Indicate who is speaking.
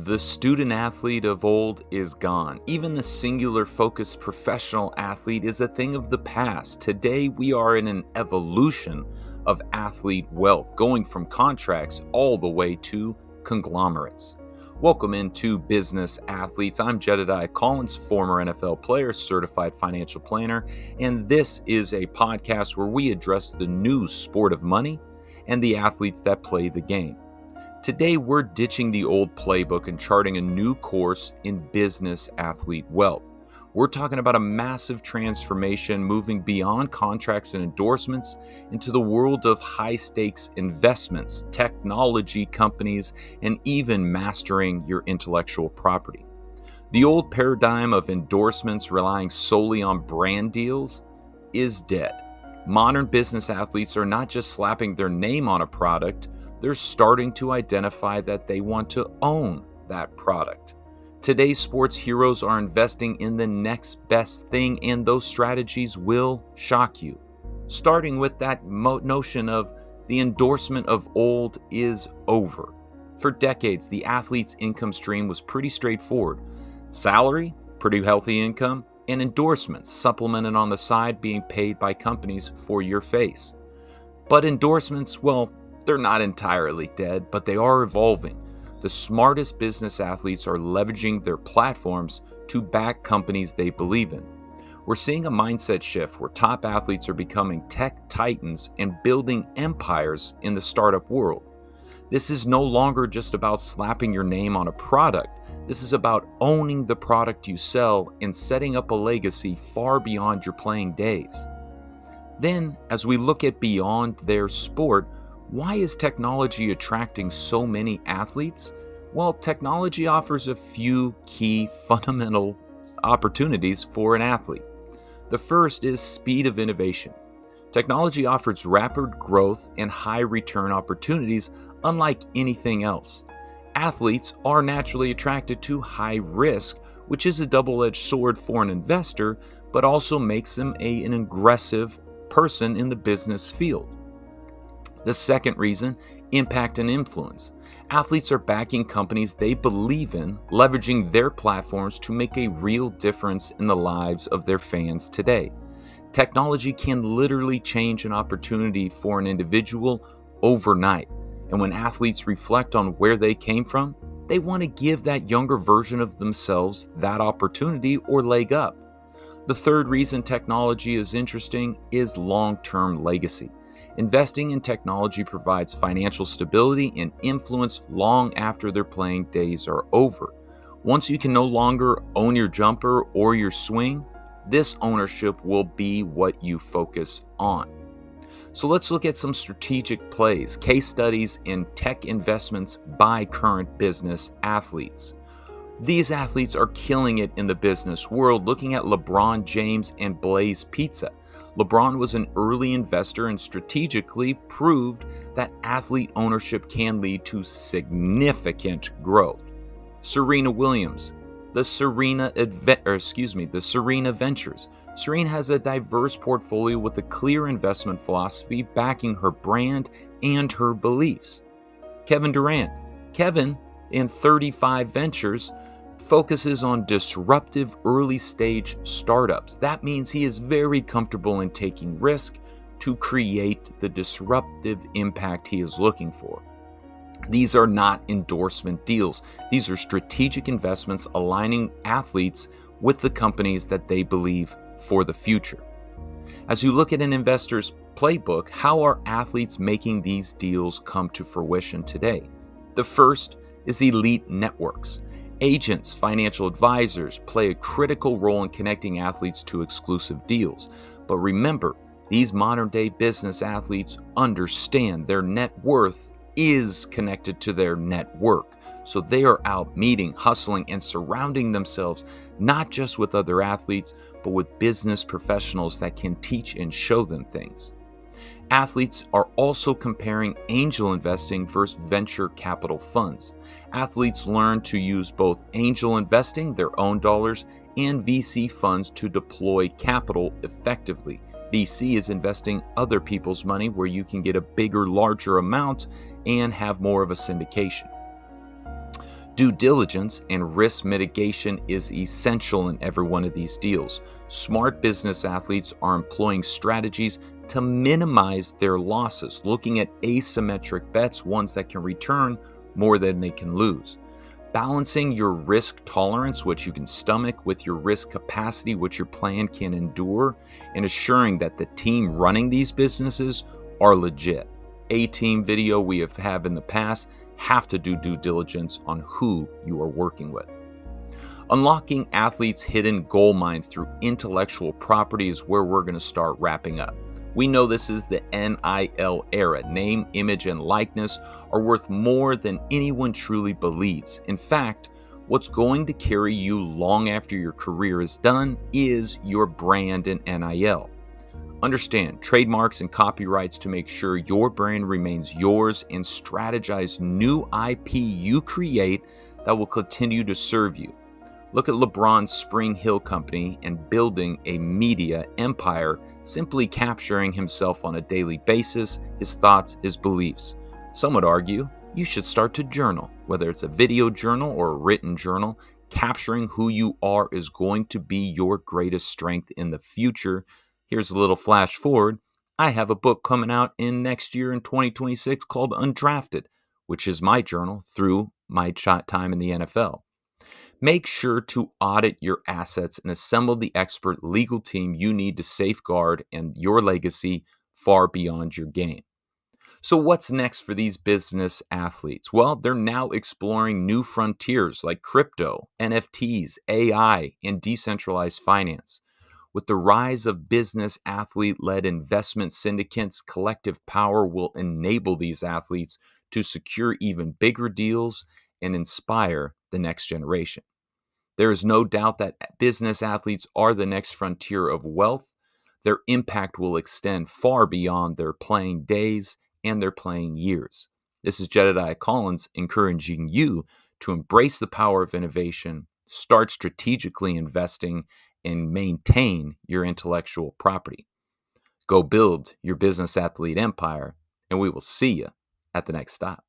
Speaker 1: The student athlete of old is gone. Even the singular focused professional athlete is a thing of the past. Today, we are in an evolution of athlete wealth, going from contracts all the way to conglomerates. Welcome into Business Athletes. I'm Jedidiah Collins, former NFL player, certified financial planner, and this is a podcast where we address the new sport of money and the athletes that play the game. Today, we're ditching the old playbook and charting a new course in business athlete wealth. We're talking about a massive transformation, moving beyond contracts and endorsements into the world of high-stakes investments, technology companies, and even mastering your intellectual property. The old paradigm of endorsements relying solely on brand deals is dead. Modern business athletes are not just slapping their name on a product, they're starting to identify that they want to own that product. Today's sports heroes are investing in the next best thing, and those strategies will shock you. Starting with that notion of the endorsement of old is over. For decades, the athlete's income stream was pretty straightforward. Salary, pretty healthy income, and endorsements, supplemented on the side, being paid by companies for your face. But endorsements, well, they're not entirely dead, but they are evolving. The smartest business athletes are leveraging their platforms to back companies they believe in. We're seeing a mindset shift where top athletes are becoming tech titans and building empires in the startup world. This is no longer just about slapping your name on a product. This is about owning the product you sell and setting up a legacy far beyond your playing days. Then, as we look at beyond their sport, why is technology attracting so many athletes? Well, technology offers a few key fundamental opportunities for an athlete. The first is speed of innovation. Technology offers rapid growth and high return opportunities unlike anything else. Athletes are naturally attracted to high risk, which is a double-edged sword for an investor, but also makes them an aggressive person in the business field. The second reason, impact and influence. Athletes are backing companies they believe in, leveraging their platforms to make a real difference in the lives of their fans today. Technology can literally change an opportunity for an individual overnight. And when athletes reflect on where they came from, they want to give that younger version of themselves that opportunity or leg up. The third reason technology is interesting is long-term legacy. Investing in technology provides financial stability and influence long after their playing days are over. Once you can no longer own your jumper or your swing, this ownership will be what you focus on. So let's look at some strategic plays, case studies, and tech investments by current business athletes. These athletes are killing it in the business world. Looking at LeBron James and Blaze Pizza. LeBron was an early investor and strategically proved that athlete ownership can lead to significant growth. Serena Williams, the Serena Ventures. Serena has a diverse portfolio with a clear investment philosophy backing her brand and her beliefs. Kevin Durant. Kevin, in 35 Ventures, focuses on disruptive early-stage startups. That means he is very comfortable in taking risk to create the disruptive impact he is looking for. These are not endorsement deals. These are strategic investments aligning athletes with the companies that they believe for the future. As you look at an investor's playbook, how are athletes making these deals come to fruition today? The first is elite networks. Agents, financial advisors play a critical role in connecting athletes to exclusive deals. But remember, these modern-day business athletes understand their net worth is connected to their network. So they are out meeting, hustling, and surrounding themselves not just with other athletes, but with business professionals that can teach and show them things. Athletes are also comparing angel investing versus venture capital funds. Athletes learn to use both angel investing, their own dollars, and VC funds to deploy capital effectively. VC is investing other people's money where you can get a bigger, larger amount and have more of a syndication. Due diligence and risk mitigation is essential in every one of these deals. Smart business athletes are employing strategies to minimize their losses, looking at asymmetric bets, ones that can return more than they can lose. Balancing your risk tolerance, which you can stomach, with your risk capacity, which your plan can endure, and assuring that the team running these businesses are legit. A team video we have in the past have to do due diligence on who you are working with. Unlocking athletes' hidden gold mine through intellectual property is where we're going to start wrapping up. We know this is the NIL era. Name, image, and likeness are worth more than anyone truly believes. In fact, what's going to carry you long after your career is done is your brand and NIL. Understand trademarks and copyrights to make sure your brand remains yours, and strategize new IP you create that will continue to serve you. Look at LeBron's Spring Hill Company and building a media empire, simply capturing himself on a daily basis, his thoughts, his beliefs. Some would argue you should start to journal, whether it's a video journal or a written journal. Capturing who you are is going to be your greatest strength in the future. Here's a little flash forward. I have a book coming out in next year in 2026 called Undrafted, which is my journal through my time in the NFL. Make sure to audit your assets and assemble the expert legal team you need to safeguard and your legacy far beyond your game. So, what's next for these business athletes? Well, they're now exploring new frontiers like crypto, NFTs, AI, and decentralized finance. With the rise of business athlete led investment syndicates, collective power will enable these athletes to secure even bigger deals and inspire the next generation. There is no doubt that business athletes are the next frontier of wealth. Their impact will extend far beyond their playing days and their playing years. This is Jedidiah Collins encouraging you to embrace the power of innovation, start strategically investing, and maintain your intellectual property. Go build your business athlete empire, and we will see you at the next stop.